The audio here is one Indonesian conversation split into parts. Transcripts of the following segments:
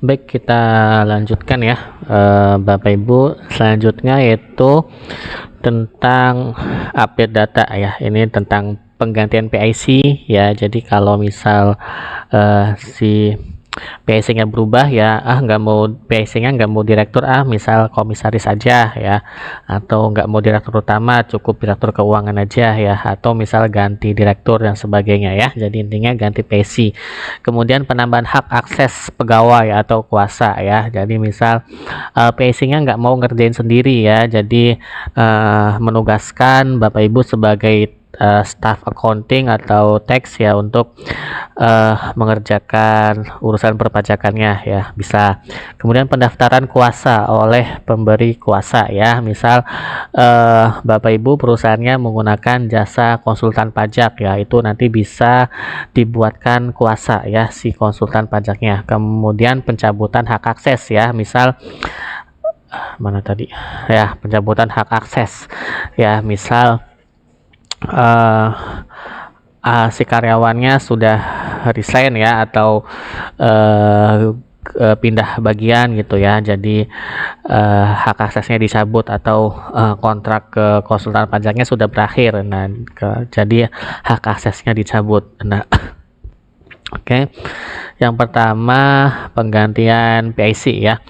Baik, kita lanjutkan ya, Bapak Ibu. Selanjutnya yaitu tentang update data ya. Ini tentang penggantian PIC ya. Jadi kalau misal si PIC-nya berubah ya, nggak mau PIC-nya nggak mau direktur, misal komisaris aja ya, atau nggak mau direktur utama, cukup direktur keuangan aja ya, atau misal ganti direktur dan sebagainya ya. Jadi intinya ganti PIC. Kemudian penambahan hak akses pegawai atau kuasa ya. Jadi misal PIC-nya nggak mau ngerjain sendiri ya, jadi menugaskan Bapak Ibu sebagai staff accounting atau tax ya untuk mengerjakan urusan perpajakannya ya, bisa. Kemudian pendaftaran kuasa oleh pemberi kuasa ya, misal Bapak Ibu perusahaannya menggunakan jasa konsultan pajak ya, itu nanti bisa dibuatkan kuasa ya si konsultan pajaknya. Kemudian pencabutan hak akses ya, misal mana tadi ya, pencabutan hak akses ya, misal si karyawannya sudah resign ya, atau pindah bagian gitu ya, jadi hak aksesnya dicabut, atau kontrak ke konsultan pajaknya sudah berakhir, nah jadi hak aksesnya dicabut. Nah oke, yang pertama penggantian PIC ya.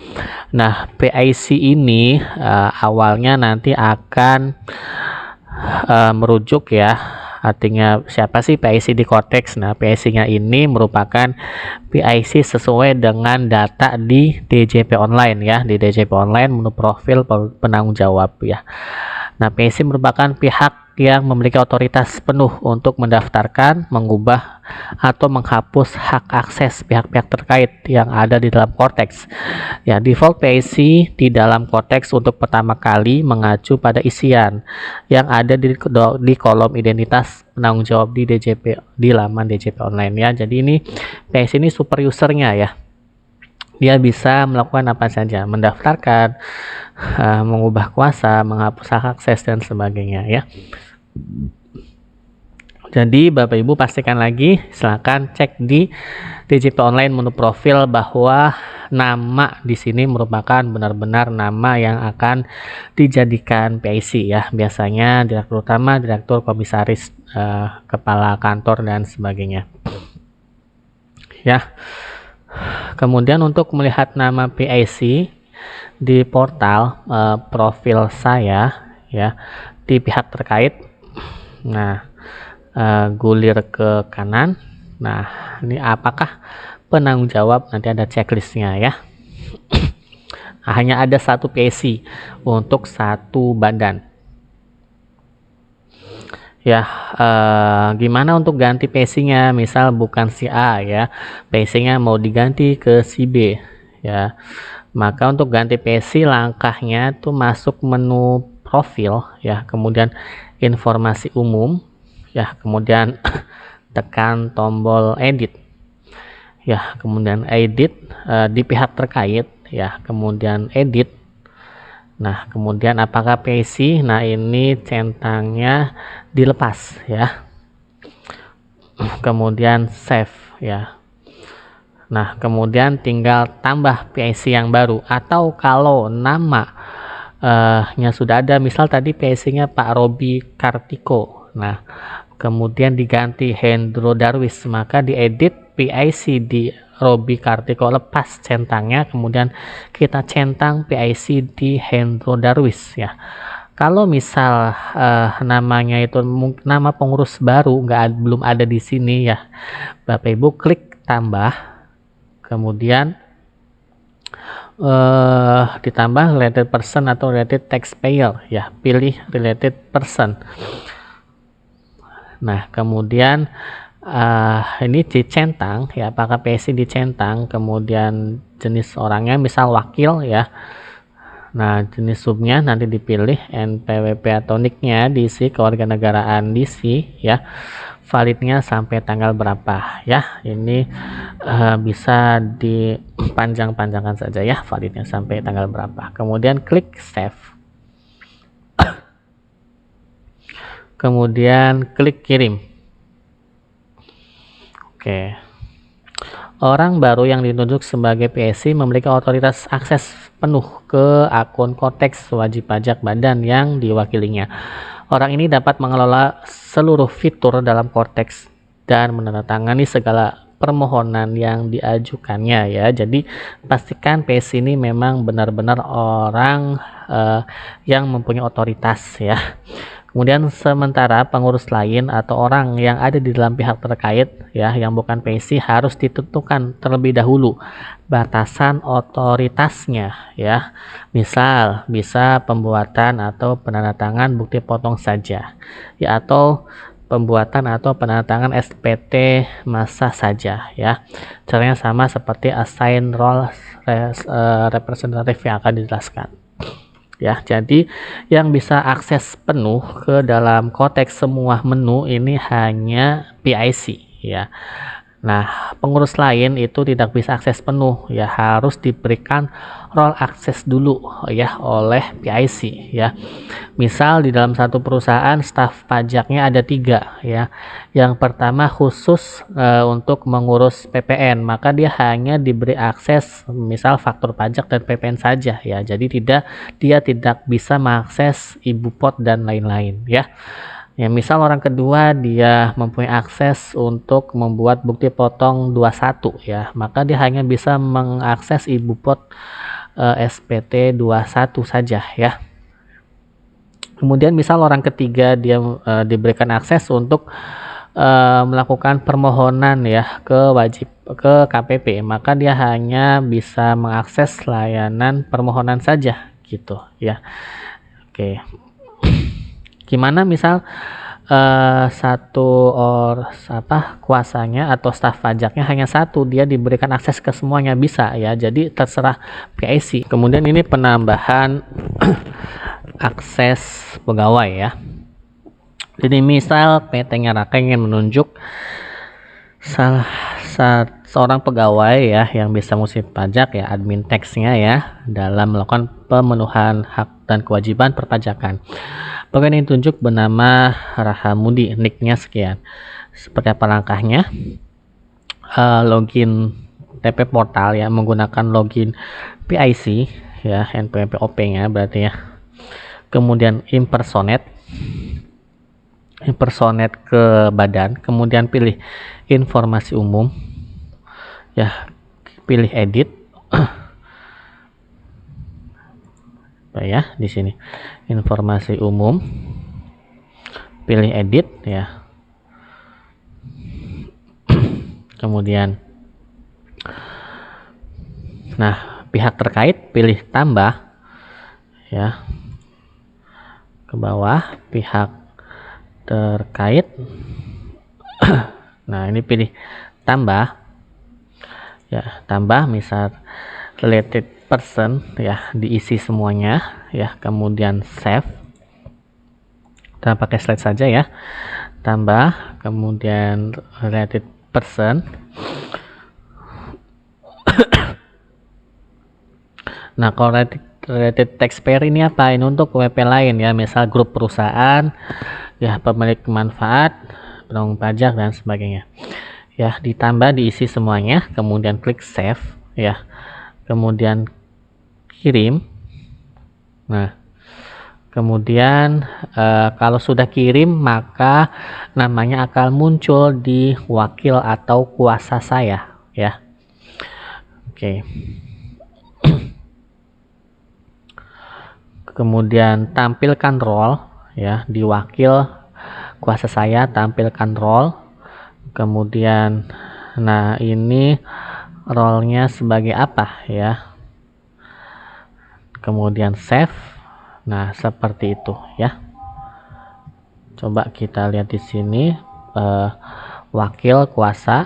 Nah PIC ini awalnya nanti akan merujuk ya, artinya siapa sih PIC di Cortex. Nah PIC-nya ini merupakan PIC sesuai dengan data di DJP Online ya, di DJP Online menu profil penanggung jawab ya. Nah PIC merupakan pihak yang memiliki otoritas penuh untuk mendaftarkan, mengubah, atau menghapus hak akses pihak-pihak terkait yang ada di dalam Cortex. Ya, default PIC di dalam Cortex untuk pertama kali mengacu pada isian yang ada di kolom identitas penanggung jawab di DJP, di laman DJP Online ya. Jadi ini PIC ini super usernya ya. Dia bisa melakukan apa saja, mendaftarkan, mengubah kuasa, menghapus hak akses dan sebagainya ya. Jadi Bapak Ibu pastikan lagi, silakan cek di DJP Online menu profil bahwa nama di sini merupakan benar-benar nama yang akan dijadikan PIC ya. Biasanya direktur utama, direktur, komisaris, kepala kantor dan sebagainya. Ya. Kemudian untuk melihat nama PIC di portal profil saya ya, di pihak terkait. Nah, gulir ke kanan. Nah ini apakah penanggung jawab, nanti ada checklistnya ya. Hanya ada satu PIC untuk satu badan ya. Gimana untuk ganti PIC-nya, misal bukan si A ya, PIC-nya mau diganti ke si B ya, maka untuk ganti PIC langkahnya tuh masuk menu profil ya, kemudian informasi umum ya, kemudian tekan tombol edit ya, kemudian edit di pihak terkait ya, kemudian edit. Nah kemudian apakah PIC, nah ini centangnya dilepas ya, kemudian save ya. Nah kemudian tinggal tambah PIC yang baru, atau kalau nama nya sudah ada, misal tadi PIC-nya Pak Robi Kartiko, nah kemudian diganti Hendro Darwis, maka diedit PIC di Robi Kartiko, lepas centangnya, kemudian kita centang PIC di Hendro Darwis ya. Kalau misal namanya itu nama pengurus baru, belum ada di sini ya, Bapak Ibu klik tambah, kemudian ditambah related person atau related taxpayer ya, pilih related person. Nah kemudian ini dicentang ya, apakah PIC dicentang, kemudian jenis orangnya misal wakil ya. Nah jenis subnya nanti dipilih, NPWP atau NIK-nya diisi, kewarganegaraan diisi ya, validnya sampai tanggal berapa ya. Ini bisa dipanjang-panjangkan saja ya, validnya sampai tanggal berapa. Kemudian klik save, kemudian klik kirim. Oke. Orang baru yang ditunjuk sebagai PIC memiliki otoritas akses penuh ke akun Cortex wajib pajak badan yang diwakilinya. Orang ini dapat mengelola seluruh fitur dalam Cortex dan menandatangani segala permohonan yang diajukannya ya. Jadi pastikan PIC ini memang benar-benar orang yang mempunyai otoritas ya. Kemudian sementara pengurus lain atau orang yang ada di dalam pihak terkait ya yang bukan PIC harus ditentukan terlebih dahulu batasan otoritasnya ya. Misal bisa pembuatan atau penandatangan bukti potong saja ya, atau pembuatan atau penandatangan SPT masa saja ya. Caranya sama seperti assign role representatif yang akan dijelaskan. Ya, jadi yang bisa akses penuh ke dalam konteks semua menu ini hanya PIC ya. Nah, pengurus lain itu tidak bisa akses penuh ya, harus diberikan role akses dulu ya oleh PIC ya. Misal di dalam satu perusahaan staf pajaknya ada 3 ya. Yang pertama khusus untuk mengurus PPN, maka dia hanya diberi akses misal faktur pajak dan PPN saja ya. Jadi dia tidak bisa mengakses ibu pot dan lain-lain ya. Ya, misal orang kedua dia mempunyai akses untuk membuat bukti potong 21 ya, maka dia hanya bisa mengakses ibu pot SPT 21 saja ya. Kemudian misal orang ketiga dia diberikan akses untuk melakukan permohonan ya ke KPP, maka dia hanya bisa mengakses layanan permohonan saja gitu ya. Oke. Gimana misal kuasanya atau staf pajaknya hanya 1, dia diberikan akses ke semuanya, bisa ya. Jadi terserah PIC. Kemudian ini penambahan akses pegawai ya. Jadi misal PT-nya Raka ingin menunjuk seorang pegawai ya yang bisa mengurus pajak ya, admin teksnya ya, dalam melakukan pemenuhan hak dan kewajiban perpajakan. Pegawai yang ditunjuk bernama Rahamudi, nicknya sekian. Seperti apa langkahnya? Login TP portal ya, menggunakan login PIC ya, NPWP-nya berarti ya. Kemudian impersonate ke badan, kemudian pilih informasi umum ya, pilih edit ya, di sini informasi umum, pilih edit ya. Kemudian nah, pihak terkait pilih tambah ya, ke bawah pihak terkait. Nah, ini pilih tambah ya, tambah misal related person ya, diisi semuanya ya, kemudian save. Kita pakai slide saja ya. Tambah, kemudian related person. Nah, kalau related taxpayer ini apa? Ini untuk WP lain ya, misal grup perusahaan ya, pemilik manfaat, penanggung pajak dan sebagainya ya. Ditambah, diisi semuanya, kemudian klik save ya, kemudian kirim. Nah, kemudian kalau sudah kirim maka namanya akan muncul di wakil atau kuasa saya ya. Oke. Kemudian tampilkan role ya, di wakil kuasa saya tampilkan role. Kemudian nah, ini role-nya sebagai apa ya. Kemudian save. Nah, seperti itu ya. Coba kita lihat di sini wakil kuasa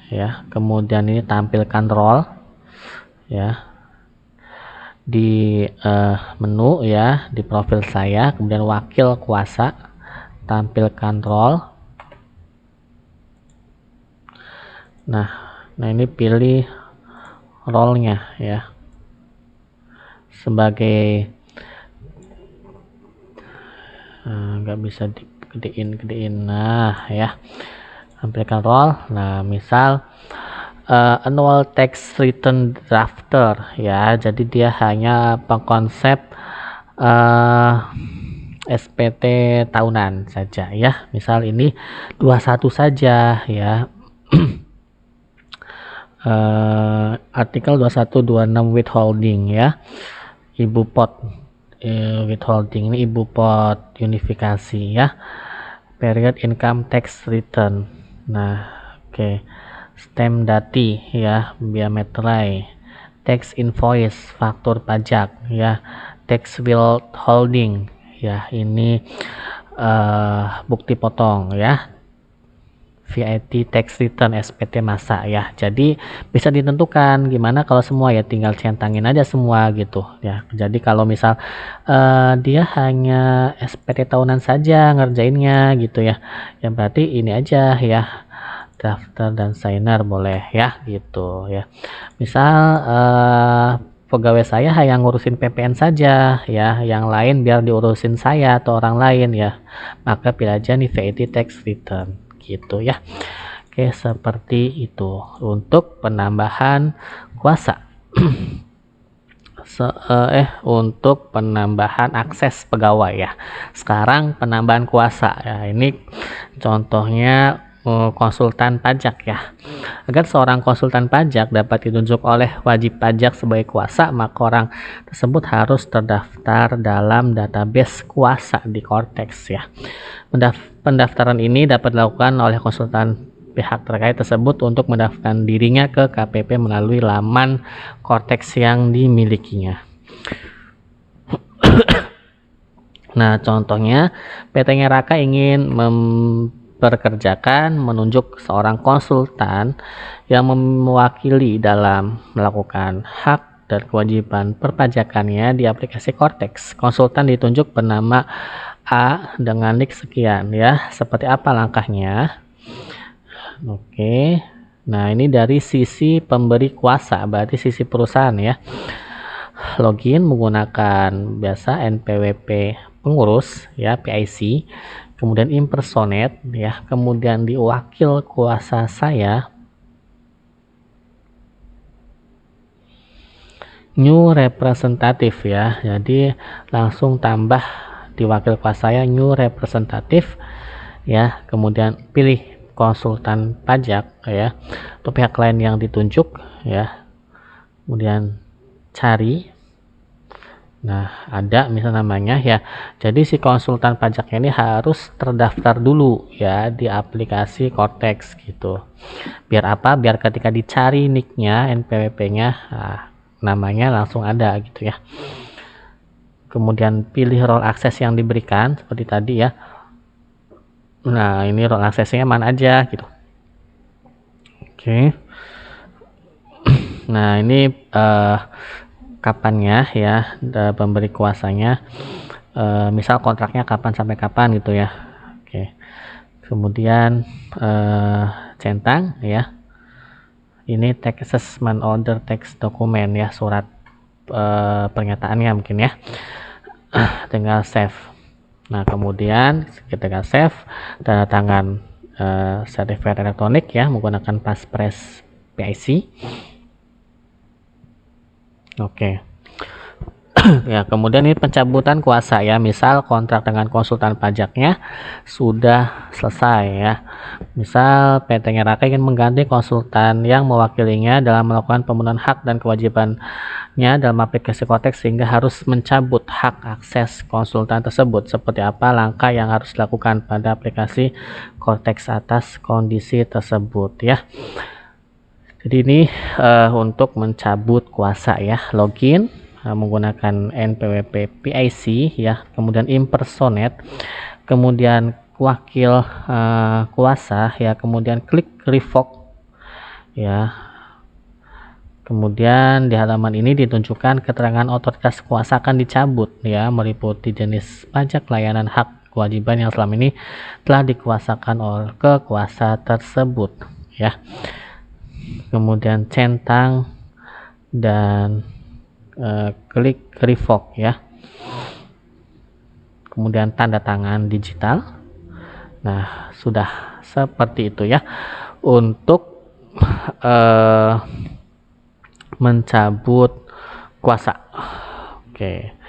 ya. Kemudian ini tampilkan role ya, di menu ya, di profil saya, kemudian wakil kuasa, tampilkan role. Nah ini pilih role-nya ya, sebagai nggak bisa digedein. Nah ya, tampilkan role. Nah, misal annual tax return drafter ya. Jadi dia hanya pengkonsep SPT tahunan saja ya. Misal ini 21 saja ya. Artikel 2126 withholding ya. Ibu pot withholding ini ibu pot unifikasi ya. Period income tax return. Nah, oke. Stamp dati ya, biometri, tax invoice, faktur pajak ya, tax withholding ya, ini bukti potong ya, VAT tax return SPT masa ya. Jadi bisa ditentukan gimana kalau semua ya, tinggal centangin aja semua gitu ya. Jadi kalau misal dia hanya SPT tahunan saja ngerjainnya gitu ya, yang berarti ini aja ya, drafter dan signer boleh ya gitu ya. Misal pegawai saya hanya ngurusin PPN saja ya, yang lain biar diurusin saya atau orang lain ya, maka pilih aja nih VAT tax return gitu ya. Oke, seperti itu untuk penambahan kuasa. Untuk penambahan akses pegawai ya. Sekarang penambahan kuasa ya, ini contohnya konsultan pajak ya. Agar seorang konsultan pajak dapat ditunjuk oleh wajib pajak sebagai kuasa, maka orang tersebut harus terdaftar dalam database kuasa di Cortex ya. Pendaftaran ini dapat dilakukan oleh konsultan pihak terkait tersebut untuk mendaftarkan dirinya ke KPP melalui laman Cortex yang dimilikinya. Nah, contohnya PT Ngeraka ingin menunjuk seorang konsultan yang mewakili dalam melakukan hak dan kewajiban perpajakannya di aplikasi Cortex. Konsultan ditunjuk bernama A dengan nik sekian ya. Seperti apa langkahnya? Oke. Nah, ini dari sisi pemberi kuasa, berarti sisi perusahaan ya. Login menggunakan biasa NPWP pengurus ya, PIC, kemudian impersonate ya, kemudian di wakil kuasa saya, new representative ya. Jadi langsung tambah di wakil kuasa saya new representative ya, kemudian pilih konsultan pajak ya, atau pihak lain yang ditunjuk ya, kemudian cari. Nah, ada misal namanya ya. Jadi si konsultan pajak ini harus terdaftar dulu ya di aplikasi Cortex gitu. Biar apa? Biar ketika dicari nicknya, NPWP-nya, nah, namanya langsung ada gitu ya. Kemudian pilih role akses yang diberikan seperti tadi ya. Nah, ini role aksesnya mana aja gitu. Oke. Nah, ini kapannya ya, pemberi kuasanya, misal kontraknya kapan sampai kapan gitu ya. Oke, kemudian centang ya, ini tax assessment order tax dokumen ya, surat pernyataannya mungkin ya. Tinggal save. Nah, kemudian ketika save, tanda tangan sertifikat elektronik ya menggunakan Passphrase PIC. Oke. Ya, kemudian ini pencabutan kuasa ya, misal kontrak dengan konsultan pajaknya sudah selesai ya. Misal PT Ngeraka ingin mengganti konsultan yang mewakilinya dalam melakukan pemenuhan hak dan kewajibannya dalam aplikasi Cortex, sehingga harus mencabut hak akses konsultan tersebut. Seperti apa langkah yang harus dilakukan pada aplikasi Cortex atas kondisi tersebut ya. Jadi ini untuk mencabut kuasa ya, login menggunakan NPWP PIC ya, kemudian impersonate, kemudian wakil kuasa ya, kemudian klik revoke ya. Kemudian di halaman ini ditunjukkan keterangan otoritas kuasa akan dicabut ya, meliputi jenis pajak, layanan, hak, kewajiban yang selama ini telah dikuasakan oleh kuasa tersebut ya. Kemudian centang dan klik revoke ya, kemudian tanda tangan digital. Nah, sudah seperti itu ya untuk mencabut kuasa. Oke.